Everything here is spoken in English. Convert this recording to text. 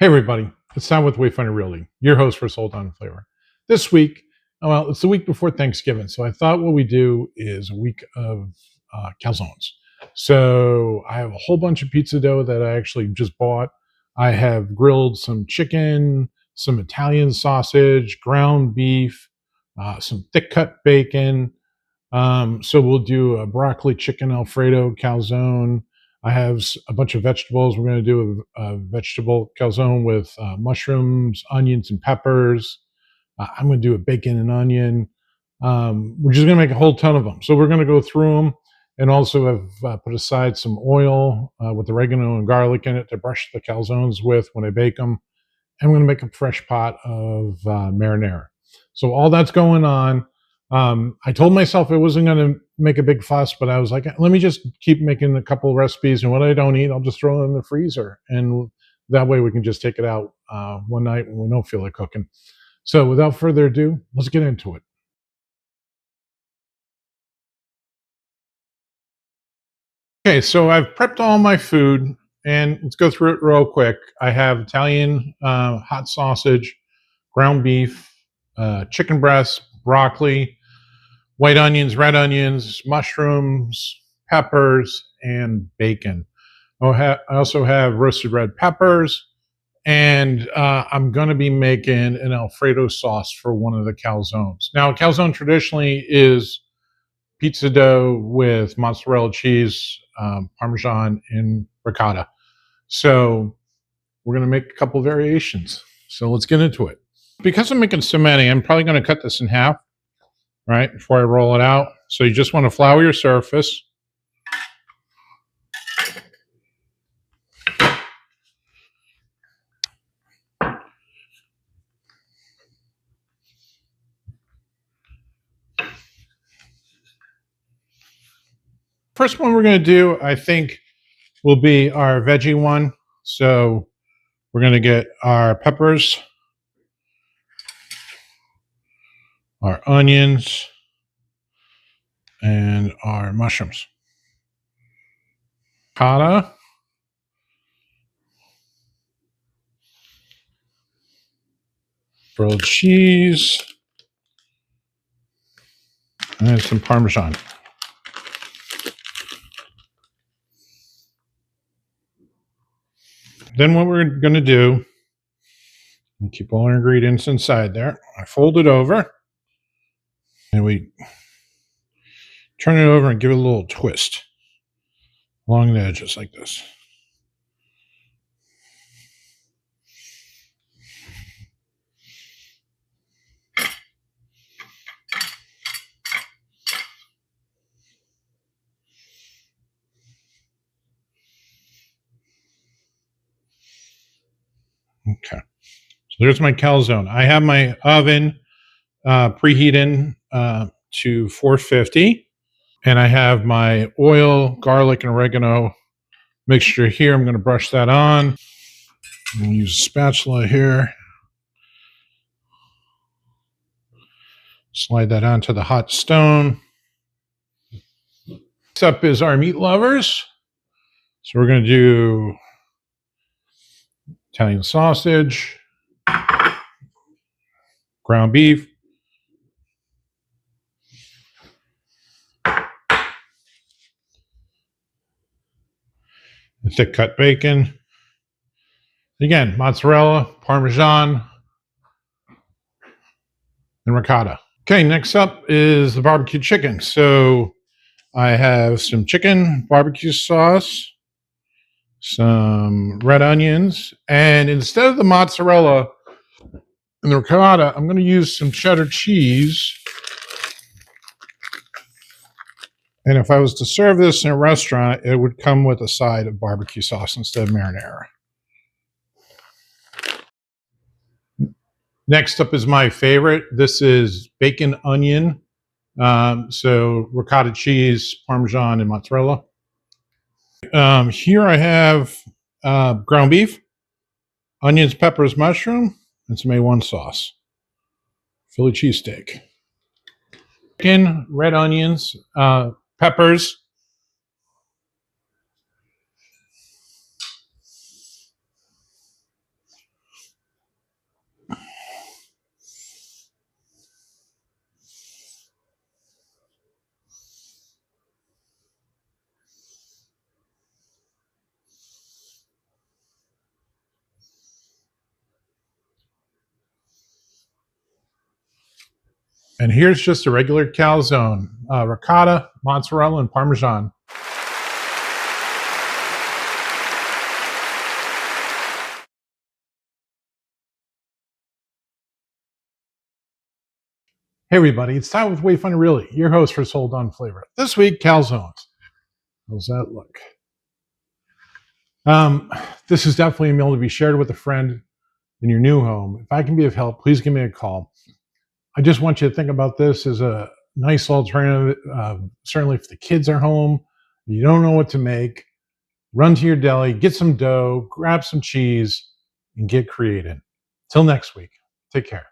Hey everybody, it's Tom with Wayfinder Realty, your host for Sold On Flavor. This week, well, it's the week before Thanksgiving, so I thought what we do is a week of calzones. So I have a whole bunch of pizza dough that I actually just bought. I have grilled some chicken, some Italian sausage, ground beef, some thick cut bacon. So we'll do a broccoli chicken Alfredo calzone. I have a bunch of vegetables. We're going to do a vegetable calzone with mushrooms, onions, and peppers. I'm going to do a bacon and onion. We're just going to make a whole ton of them. So we're going to go through them and also have put aside some oil with oregano and garlic in it to brush the calzones with when I bake them. And we're going to make a fresh pot of marinara. So all that's going on. I told myself I wasn't going to make a big fuss, but I was like, let me just keep making a couple of recipes, and what I don't eat, I'll just throw it in the freezer. And that way we can just take it out one night when we don't feel like cooking. So without further ado, let's get into it. Okay, so I've prepped all my food, and let's go through it real quick. I have Italian hot sausage, ground beef, chicken breast, broccoli, white onions, red onions, mushrooms, peppers, and bacon. I also have roasted red peppers, and I'm going to be making an Alfredo sauce for one of the calzones. Now, a calzone traditionally is pizza dough with mozzarella cheese, Parmesan, and ricotta. So we're going to make a couple variations. So let's get into it. Because I'm making so many, I'm probably going to cut this in half, right, before I roll it out. So you just want to flour your surface. First one we're going to do, I think, will be our veggie one. So we're going to get our peppers, our onions, and our mushrooms. Ricotta. Grilled cheese. And some Parmesan. Then what we're going to do, and keep all our ingredients inside there. I fold it over, and we turn it over and give it a little twist along the edges like this. Okay, so there's my calzone. I have my oven preheating to 450, and I have my oil, garlic, and oregano mixture here. I'm going to brush that on. I'm going to use a spatula here. Slide that onto the hot stone. Next up is our meat lovers. So we're going to do Italian sausage, ground beef, thick cut bacon. Again, mozzarella, Parmesan, and ricotta. Okay, next up is the barbecue chicken. So I have some chicken, barbecue sauce, some red onions, and instead of the mozzarella and the ricotta, I'm going to use some cheddar cheese. And if I was to serve this in a restaurant, it would come with a side of barbecue sauce instead of marinara. Next up is my favorite. This is bacon onion. So ricotta cheese, Parmesan, and mozzarella. Here I have ground beef, onions, peppers, mushroom, and some A1 sauce. Philly cheesesteak. Chicken, red onions, peppers, And here's just a regular calzone, ricotta, mozzarella, and Parmesan. Hey everybody, it's Todd with Way Fun Really, your host for Sold On Flavor. This week, calzones. How's that look? This is definitely a meal to be shared with a friend in your new home. If I can be of help, please give me a call. I just want you to think about this as a nice alternative. Certainly if the kids are home, you don't know what to make, run to your deli, get some dough, grab some cheese, and get creative. Till next week, take care.